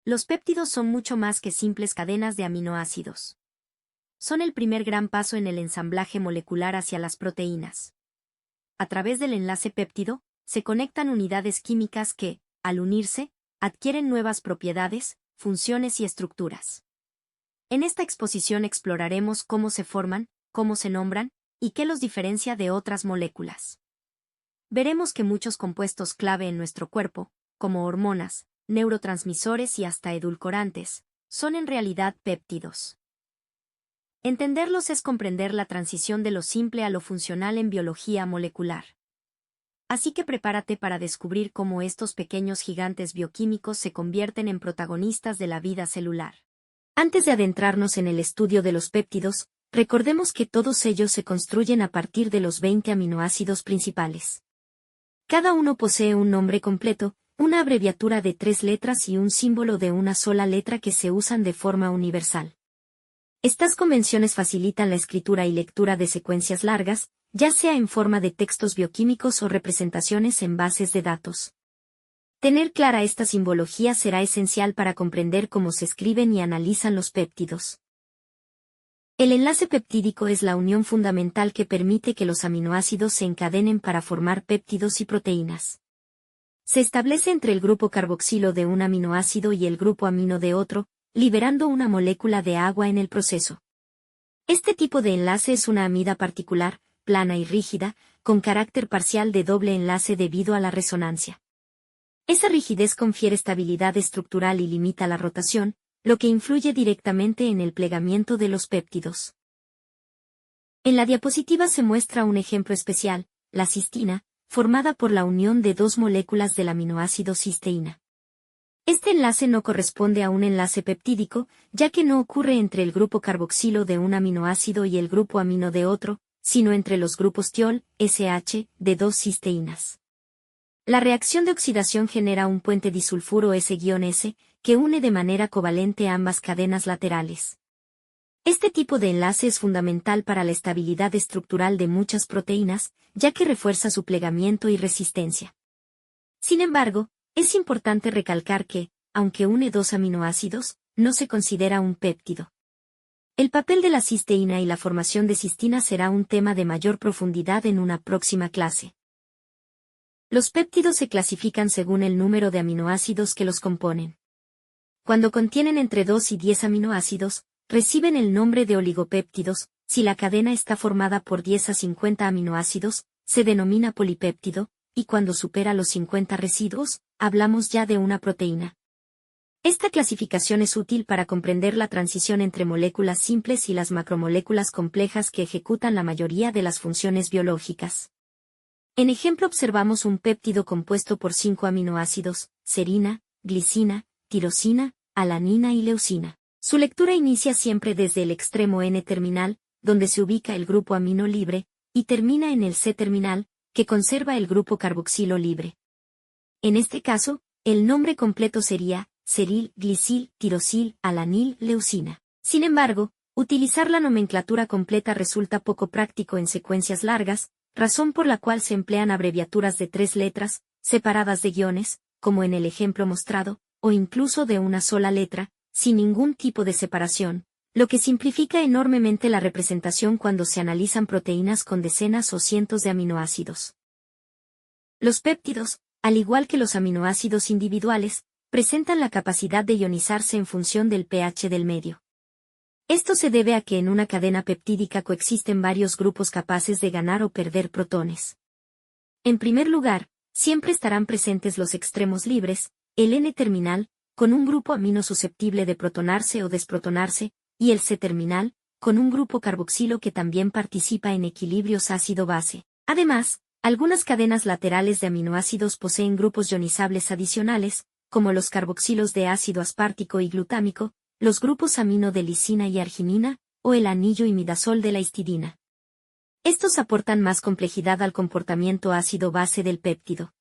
Los péptidos son mucho más que simples cadenas de aminoácidos. Son el primer gran paso en el ensamblaje molecular hacia las proteínas. A través del enlace péptido, se conectan unidades químicas que, al unirse, adquieren nuevas propiedades, funciones y estructuras. En esta exposición exploraremos cómo se forman, cómo se nombran, y qué los diferencia de otras moléculas. Veremos que muchos compuestos clave en nuestro cuerpo, como hormonas, neurotransmisores y hasta edulcorantes, son en realidad péptidos. Entenderlos es comprender la transición de lo simple a lo funcional en biología molecular. Así que prepárate para descubrir cómo estos pequeños gigantes bioquímicos se convierten en protagonistas de la vida celular. Antes de adentrarnos en el estudio de los péptidos, recordemos que todos ellos se construyen a partir de los 20 aminoácidos principales. Cada uno posee un nombre completo, una abreviatura de 3 letras y un símbolo de una sola letra que se usan de forma universal. Estas convenciones facilitan la escritura y lectura de secuencias largas, ya sea en forma de textos bioquímicos o representaciones en bases de datos. Tener clara esta simbología será esencial para comprender cómo se escriben y analizan los péptidos. El enlace peptídico es la unión fundamental que permite que los aminoácidos se encadenen para formar péptidos y proteínas. Se establece entre el grupo carboxilo de un aminoácido y el grupo amino de otro, liberando una molécula de agua en el proceso. Este tipo de enlace es una amida particular, plana y rígida, con carácter parcial de doble enlace debido a la resonancia. Esa rigidez confiere estabilidad estructural y limita la rotación, lo que influye directamente en el plegamiento de los péptidos. En la diapositiva se muestra un ejemplo especial, la cistina, formada por la unión de dos moléculas del aminoácido cisteína. Este enlace no corresponde a un enlace peptídico, ya que no ocurre entre el grupo carboxilo de un aminoácido y el grupo amino de otro, sino entre los grupos tiol, SH, de dos cisteínas. La reacción de oxidación genera un puente disulfuro S-S, que une de manera covalente ambas cadenas laterales. Este tipo de enlace es fundamental para la estabilidad estructural de muchas proteínas, ya que refuerza su plegamiento y resistencia. Sin embargo, es importante recalcar que, aunque une dos aminoácidos, no se considera un péptido. El papel de la cisteína y la formación de cistina será un tema de mayor profundidad en una próxima clase. Los péptidos se clasifican según el número de aminoácidos que los componen. Cuando contienen entre 2 y 10 aminoácidos, reciben el nombre de oligopéptidos. Si la cadena está formada por 10 a 50 aminoácidos, se denomina polipéptido, y cuando supera los 50 residuos, hablamos ya de una proteína. Esta clasificación es útil para comprender la transición entre moléculas simples y las macromoléculas complejas que ejecutan la mayoría de las funciones biológicas. En ejemplo observamos un péptido compuesto por 5 aminoácidos, serina, glicina, tirosina, alanina y leucina. Su lectura inicia siempre desde el extremo N-terminal, donde se ubica el grupo amino libre, y termina en el C-terminal, que conserva el grupo carboxilo libre. En este caso, el nombre completo sería seril, glicil, tirosil, alanil, leucina. Sin embargo, utilizar la nomenclatura completa resulta poco práctico en secuencias largas, razón por la cual se emplean abreviaturas de 3 letras, separadas de guiones, como en el ejemplo mostrado, o incluso de una sola letra, sin ningún tipo de separación, lo que simplifica enormemente la representación cuando se analizan proteínas con decenas o cientos de aminoácidos. Los péptidos, al igual que los aminoácidos individuales, presentan la capacidad de ionizarse en función del pH del medio. Esto se debe a que en una cadena peptídica coexisten varios grupos capaces de ganar o perder protones. En primer lugar, siempre estarán presentes los extremos libres, el N-terminal, con un grupo amino susceptible de protonarse o desprotonarse, y el C-terminal, con un grupo carboxilo que también participa en equilibrios ácido-base. Además, algunas cadenas laterales de aminoácidos poseen grupos ionizables adicionales, como los carboxilos de ácido aspartico y glutámico, los grupos amino de lisina y arginina, o el anillo imidazol de la histidina. Estos aportan más complejidad al comportamiento ácido-base del péptido.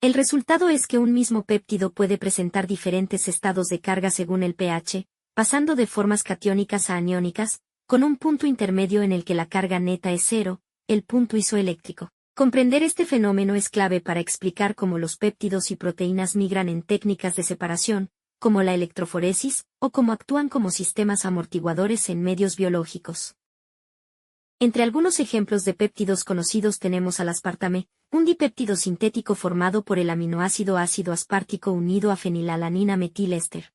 El resultado es que un mismo péptido puede presentar diferentes estados de carga según el pH, pasando de formas catiónicas a aniónicas, con un punto intermedio en el que la carga neta es cero, el punto isoeléctrico. Comprender este fenómeno es clave para explicar cómo los péptidos y proteínas migran en técnicas de separación, como la electroforesis, o como actúan como sistemas amortiguadores en medios biológicos. Entre algunos ejemplos de péptidos conocidos tenemos al aspartame, un dipéptido sintético formado por el aminoácido ácido aspartico unido a fenilalanina metil-éster.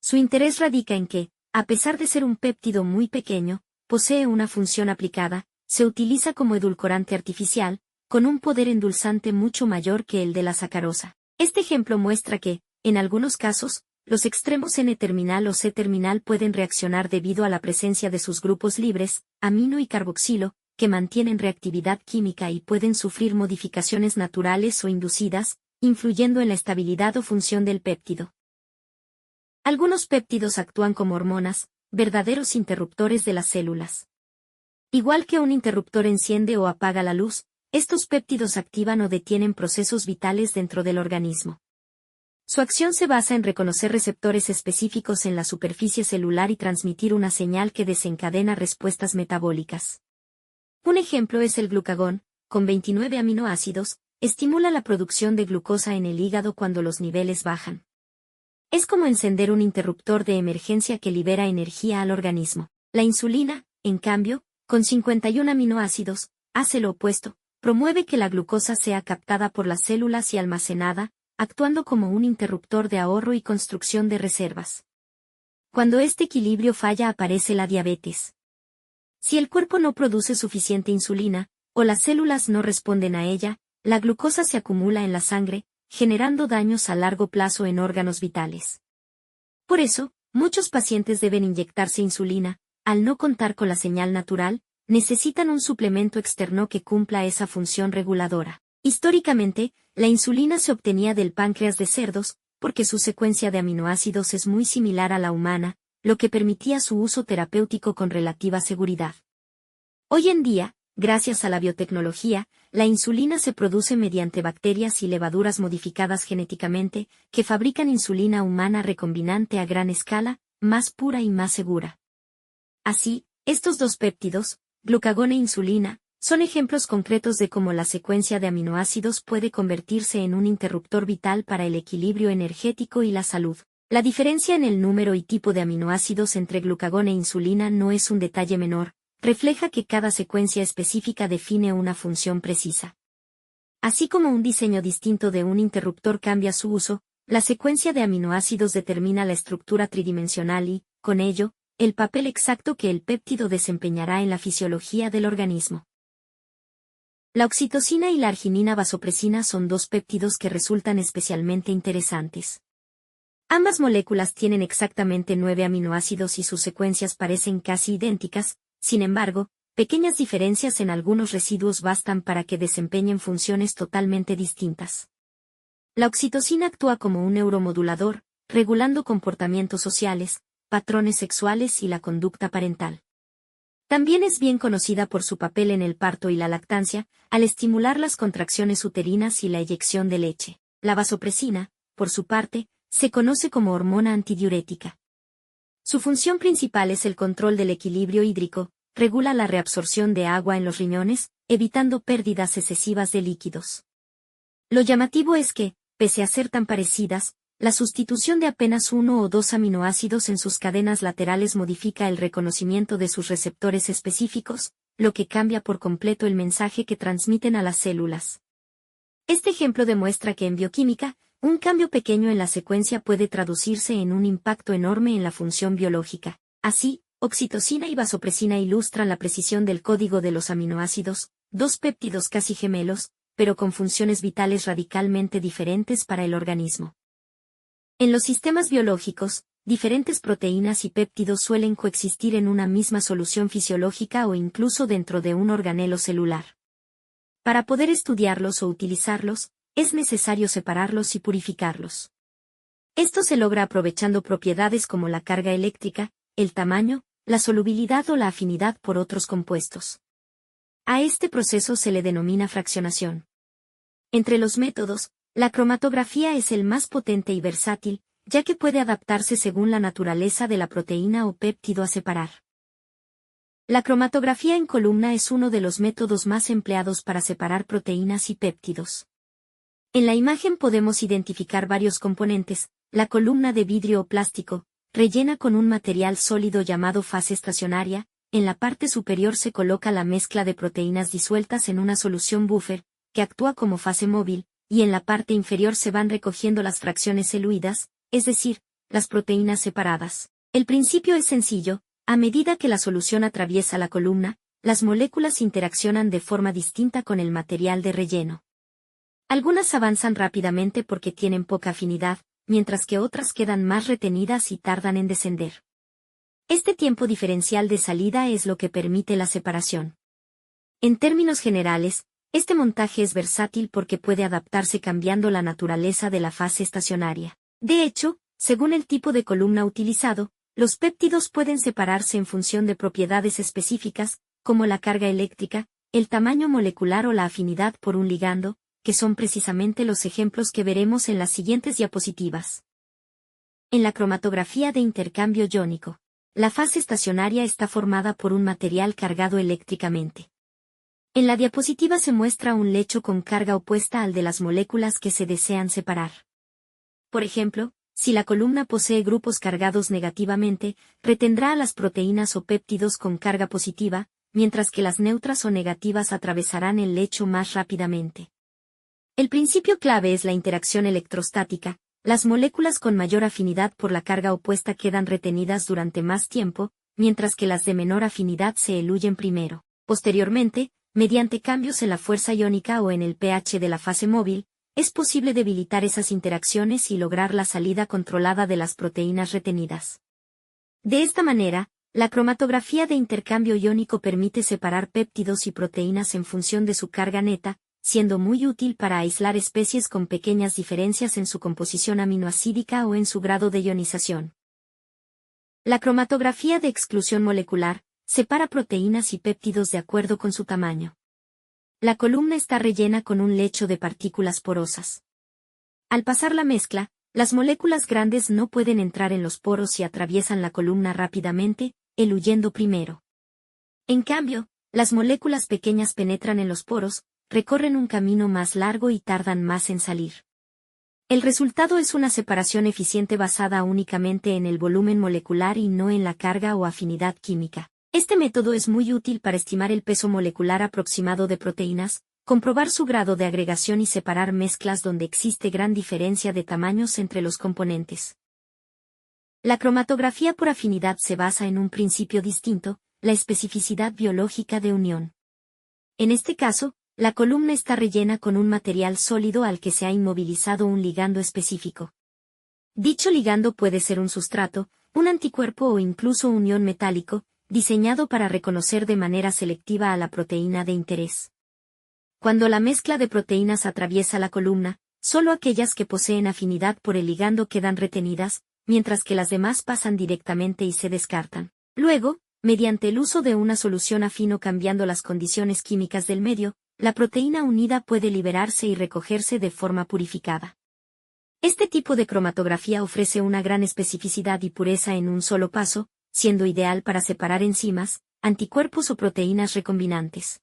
Su interés radica en que, a pesar de ser un péptido muy pequeño, posee una función aplicada, se utiliza como edulcorante artificial, con un poder endulzante mucho mayor que el de la sacarosa. Este ejemplo muestra que, en algunos casos, los extremos N-terminal o C-terminal pueden reaccionar debido a la presencia de sus grupos libres, amino y carboxilo, que mantienen reactividad química y pueden sufrir modificaciones naturales o inducidas, influyendo en la estabilidad o función del péptido. Algunos péptidos actúan como hormonas, verdaderos interruptores de las células. Igual que un interruptor enciende o apaga la luz, estos péptidos activan o detienen procesos vitales dentro del organismo. Su acción se basa en reconocer receptores específicos en la superficie celular y transmitir una señal que desencadena respuestas metabólicas. Un ejemplo es el glucagón, con 29 aminoácidos, estimula la producción de glucosa en el hígado cuando los niveles bajan. Es como encender un interruptor de emergencia que libera energía al organismo. La insulina, en cambio, con 51 aminoácidos, hace lo opuesto, promueve que la glucosa sea captada por las células y almacenada, actuando como un interruptor de ahorro y construcción de reservas. Cuando este equilibrio falla aparece la diabetes. Si el cuerpo no produce suficiente insulina, o las células no responden a ella, la glucosa se acumula en la sangre, generando daños a largo plazo en órganos vitales. Por eso, muchos pacientes deben inyectarse insulina, al no contar con la señal natural, necesitan un suplemento externo que cumpla esa función reguladora. Históricamente, la insulina se obtenía del páncreas de cerdos, porque su secuencia de aminoácidos es muy similar a la humana, lo que permitía su uso terapéutico con relativa seguridad. Hoy en día, gracias a la biotecnología, la insulina se produce mediante bacterias y levaduras modificadas genéticamente, que fabrican insulina humana recombinante a gran escala, más pura y más segura. Así, estos dos péptidos, glucagón e insulina, son ejemplos concretos de cómo la secuencia de aminoácidos puede convertirse en un interruptor vital para el equilibrio energético y la salud. La diferencia en el número y tipo de aminoácidos entre glucagón e insulina no es un detalle menor, refleja que cada secuencia específica define una función precisa. Así como un diseño distinto de un interruptor cambia su uso, la secuencia de aminoácidos determina la estructura tridimensional y, con ello, el papel exacto que el péptido desempeñará en la fisiología del organismo. La oxitocina y la arginina vasopresina son dos péptidos que resultan especialmente interesantes. Ambas moléculas tienen exactamente 9 aminoácidos y sus secuencias parecen casi idénticas, sin embargo, pequeñas diferencias en algunos residuos bastan para que desempeñen funciones totalmente distintas. La oxitocina actúa como un neuromodulador, regulando comportamientos sociales, patrones sexuales y la conducta parental. También es bien conocida por su papel en el parto y la lactancia, al estimular las contracciones uterinas y la eyección de leche. La vasopresina, por su parte, se conoce como hormona antidiurética. Su función principal es el control del equilibrio hídrico, regula la reabsorción de agua en los riñones, evitando pérdidas excesivas de líquidos. Lo llamativo es que, pese a ser tan parecidas, la sustitución de apenas uno o dos aminoácidos en sus cadenas laterales modifica el reconocimiento de sus receptores específicos, lo que cambia por completo el mensaje que transmiten a las células. Este ejemplo demuestra que en bioquímica, un cambio pequeño en la secuencia puede traducirse en un impacto enorme en la función biológica. Así, oxitocina y vasopresina ilustran la precisión del código de los aminoácidos, dos péptidos casi gemelos, pero con funciones vitales radicalmente diferentes para el organismo. En los sistemas biológicos, diferentes proteínas y péptidos suelen coexistir en una misma solución fisiológica o incluso dentro de un organelo celular. Para poder estudiarlos o utilizarlos, es necesario separarlos y purificarlos. Esto se logra aprovechando propiedades como la carga eléctrica, el tamaño, la solubilidad o la afinidad por otros compuestos. A este proceso se le denomina fraccionación. Entre los métodos, la cromatografía es el más potente y versátil, ya que puede adaptarse según la naturaleza de la proteína o péptido a separar. La cromatografía en columna es uno de los métodos más empleados para separar proteínas y péptidos. En la imagen podemos identificar varios componentes, la columna de vidrio o plástico, rellena con un material sólido llamado fase estacionaria. En la parte superior se coloca la mezcla de proteínas disueltas en una solución buffer, que actúa como fase móvil, y en la parte inferior se van recogiendo las fracciones celuidas, es decir, las proteínas separadas. El principio es sencillo: a medida que la solución atraviesa la columna, las moléculas interaccionan de forma distinta con el material de relleno. Algunas avanzan rápidamente porque tienen poca afinidad, mientras que otras quedan más retenidas y tardan en descender. Este tiempo diferencial de salida es lo que permite la separación. En términos generales, este montaje es versátil porque puede adaptarse cambiando la naturaleza de la fase estacionaria. De hecho, según el tipo de columna utilizado, los péptidos pueden separarse en función de propiedades específicas, como la carga eléctrica, el tamaño molecular o la afinidad por un ligando, que son precisamente los ejemplos que veremos en las siguientes diapositivas. En la cromatografía de intercambio iónico, la fase estacionaria está formada por un material cargado eléctricamente. En la diapositiva se muestra un lecho con carga opuesta al de las moléculas que se desean separar. Por ejemplo, si la columna posee grupos cargados negativamente, retendrá a las proteínas o péptidos con carga positiva, mientras que las neutras o negativas atravesarán el lecho más rápidamente. El principio clave es la interacción electrostática. Las moléculas con mayor afinidad por la carga opuesta quedan retenidas durante más tiempo, mientras que las de menor afinidad se eluyen primero. Posteriormente, mediante cambios en la fuerza iónica o en el pH de la fase móvil, es posible debilitar esas interacciones y lograr la salida controlada de las proteínas retenidas. De esta manera, la cromatografía de intercambio iónico permite separar péptidos y proteínas en función de su carga neta, siendo muy útil para aislar especies con pequeñas diferencias en su composición aminoacídica o en su grado de ionización. La cromatografía de exclusión molecular separa proteínas y péptidos de acuerdo con su tamaño. La columna está rellena con un lecho de partículas porosas. Al pasar la mezcla, las moléculas grandes no pueden entrar en los poros y atraviesan la columna rápidamente, eluyendo primero. En cambio, las moléculas pequeñas penetran en los poros, recorren un camino más largo y tardan más en salir. El resultado es una separación eficiente basada únicamente en el volumen molecular y no en la carga o afinidad química. Este método es muy útil para estimar el peso molecular aproximado de proteínas, comprobar su grado de agregación y separar mezclas donde existe gran diferencia de tamaños entre los componentes. La cromatografía por afinidad se basa en un principio distinto, la especificidad biológica de unión. En este caso, la columna está rellena con un material sólido al que se ha inmovilizado un ligando específico. Dicho ligando puede ser un sustrato, un anticuerpo o incluso un ion metálico, diseñado para reconocer de manera selectiva a la proteína de interés. Cuando la mezcla de proteínas atraviesa la columna, solo aquellas que poseen afinidad por el ligando quedan retenidas, mientras que las demás pasan directamente y se descartan. Luego, mediante el uso de una solución afín o cambiando las condiciones químicas del medio, la proteína unida puede liberarse y recogerse de forma purificada. Este tipo de cromatografía ofrece una gran especificidad y pureza en un solo paso, siendo ideal para separar enzimas, anticuerpos o proteínas recombinantes.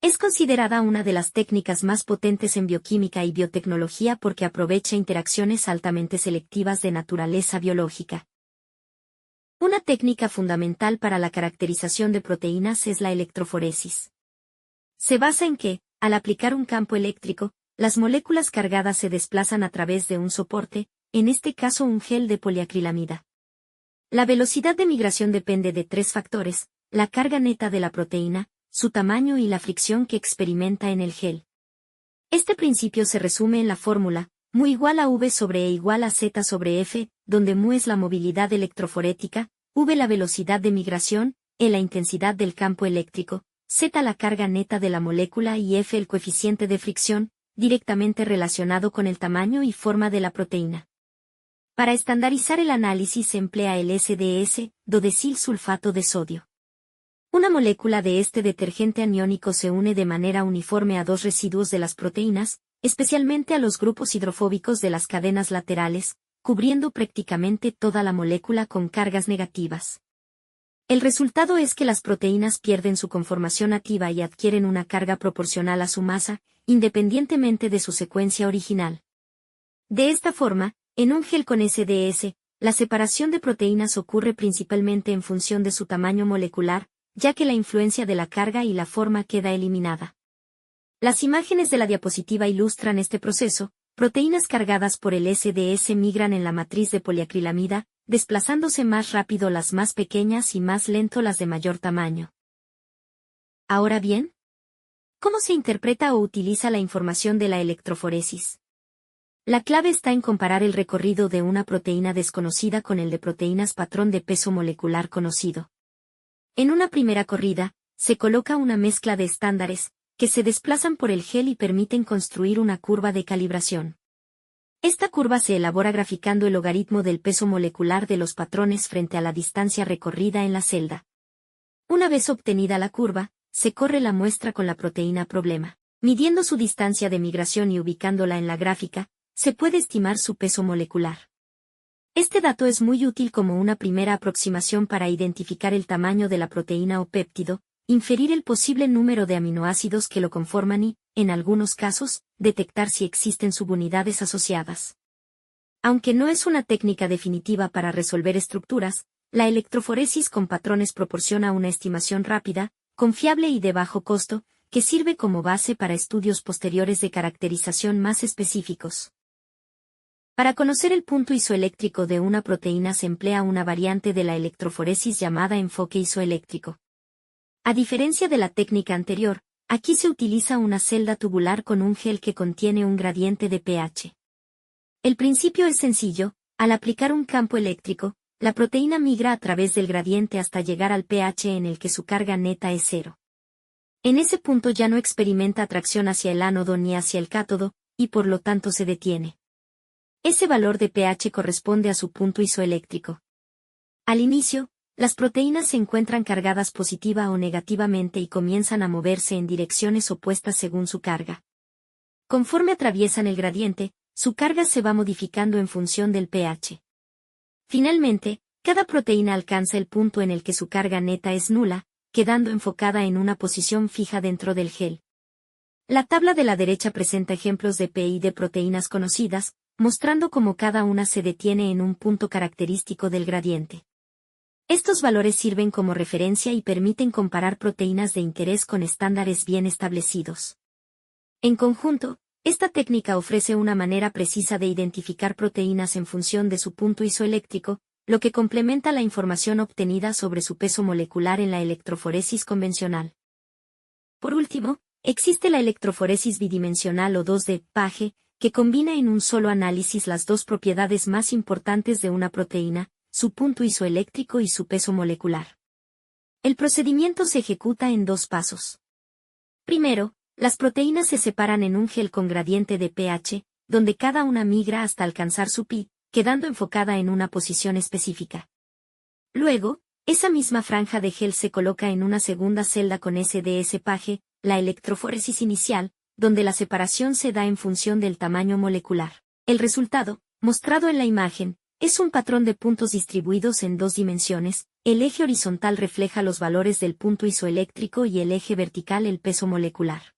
Es considerada una de las técnicas más potentes en bioquímica y biotecnología porque aprovecha interacciones altamente selectivas de naturaleza biológica. Una técnica fundamental para la caracterización de proteínas es la electroforesis. Se basa en que, al aplicar un campo eléctrico, las moléculas cargadas se desplazan a través de un soporte, en este caso un gel de poliacrilamida. La velocidad de migración depende de tres factores: la carga neta de la proteína, su tamaño y la fricción que experimenta en el gel. Este principio se resume en la fórmula, mu igual a V sobre E igual a Z sobre F, donde mu es la movilidad electroforética, V la velocidad de migración, E la intensidad del campo eléctrico, Z la carga neta de la molécula y F el coeficiente de fricción, directamente relacionado con el tamaño y forma de la proteína. Para estandarizar el análisis se emplea el SDS, dodesil sulfato de sodio. Una molécula de este detergente aniónico se une de manera uniforme a dos residuos de las proteínas, especialmente a los grupos hidrofóbicos de las cadenas laterales, cubriendo prácticamente toda la molécula con cargas negativas. El resultado es que las proteínas pierden su conformación activa y adquieren una carga proporcional a su masa, independientemente de su secuencia original. De esta forma, En un gel con SDS, la separación de proteínas ocurre principalmente en función de su tamaño molecular, ya que la influencia de la carga y la forma queda eliminada. Las imágenes de la diapositiva ilustran este proceso. Proteínas cargadas por el SDS migran en la matriz de poliacrilamida, desplazándose más rápido las más pequeñas y más lento las de mayor tamaño. Ahora bien, ¿cómo se interpreta o utiliza la información de la electroforesis? La clave está en comparar el recorrido de una proteína desconocida con el de proteínas patrón de peso molecular conocido. En una primera corrida, se coloca una mezcla de estándares, que se desplazan por el gel y permiten construir una curva de calibración. Esta curva se elabora graficando el logaritmo del peso molecular de los patrones frente a la distancia recorrida en la celda. Una vez obtenida la curva, se corre la muestra con la proteína problema. Midiendo su distancia de migración y ubicándola en la gráfica, se puede estimar su peso molecular. Este dato es muy útil como una primera aproximación para identificar el tamaño de la proteína o péptido, inferir el posible número de aminoácidos que lo conforman y, en algunos casos, detectar si existen subunidades asociadas. Aunque no es una técnica definitiva para resolver estructuras, la electroforesis con patrones proporciona una estimación rápida, confiable y de bajo costo, que sirve como base para estudios posteriores de caracterización más específicos. Para conocer el punto isoeléctrico de una proteína se emplea una variante de la electroforesis llamada enfoque isoeléctrico. A diferencia de la técnica anterior, aquí se utiliza una celda tubular con un gel que contiene un gradiente de pH. El principio es sencillo. Al aplicar un campo eléctrico, la proteína migra a través del gradiente hasta llegar al pH en el que su carga neta es cero. En ese punto ya no experimenta atracción hacia el ánodo ni hacia el cátodo, y por lo tanto se detiene. Ese valor de pH corresponde a su punto isoeléctrico. Al inicio, las proteínas se encuentran cargadas positiva o negativamente y comienzan a moverse en direcciones opuestas según su carga. Conforme atraviesan el gradiente, su carga se va modificando en función del pH. Finalmente, cada proteína alcanza el punto en el que su carga neta es nula, quedando enfocada en una posición fija dentro del gel. La tabla de la derecha presenta ejemplos de PI de proteínas conocidas, mostrando cómo cada una se detiene en un punto característico del gradiente. Estos valores sirven como referencia y permiten comparar proteínas de interés con estándares bien establecidos. En conjunto, esta técnica ofrece una manera precisa de identificar proteínas en función de su punto isoeléctrico, lo que complementa la información obtenida sobre su peso molecular en la electroforesis convencional. Por último, existe la electroforesis bidimensional o 2D, PAGE, que combina en un solo análisis las dos propiedades más importantes de una proteína, su punto isoeléctrico y su peso molecular. El procedimiento se ejecuta en dos pasos. Primero, las proteínas se separan en un gel con gradiente de pH, donde cada una migra hasta alcanzar su pi, quedando enfocada en una posición específica. Luego, esa misma franja de gel se coloca en una segunda celda con SDS PAGE, la electroforesis inicial, donde la separación se da en función del tamaño molecular. El resultado, mostrado en la imagen, es un patrón de puntos distribuidos en dos dimensiones. El eje horizontal refleja los valores del punto isoeléctrico y el eje vertical el peso molecular.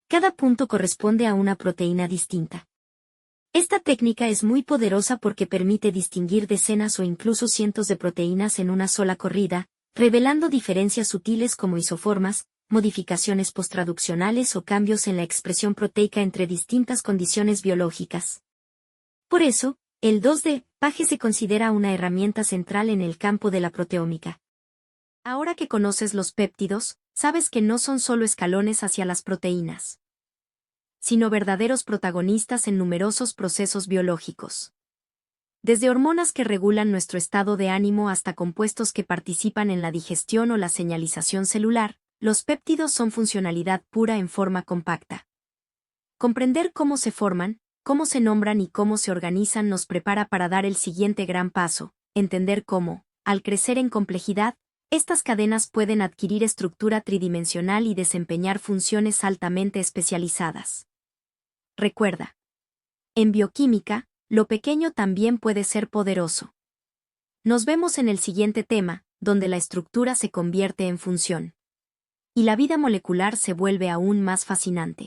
Cada punto corresponde a una proteína distinta. Esta técnica es muy poderosa porque permite distinguir decenas o incluso cientos de proteínas en una sola corrida, revelando diferencias sutiles como isoformas, modificaciones posttraduccionales o cambios en la expresión proteica entre distintas condiciones biológicas. Por eso, el 2D, PAGE se considera una herramienta central en el campo de la proteómica. Ahora que conoces los péptidos, sabes que no son solo escalones hacia las proteínas, sino verdaderos protagonistas en numerosos procesos biológicos. Desde hormonas que regulan nuestro estado de ánimo hasta compuestos que participan en la digestión o la señalización celular, los péptidos son funcionalidad pura en forma compacta. Comprender cómo se forman, cómo se nombran y cómo se organizan nos prepara para dar el siguiente gran paso, entender cómo, al crecer en complejidad, estas cadenas pueden adquirir estructura tridimensional y desempeñar funciones altamente especializadas. Recuerda, en bioquímica, lo pequeño también puede ser poderoso. Nos vemos en el siguiente tema, donde la estructura se convierte en función. Y la vida molecular se vuelve aún más fascinante.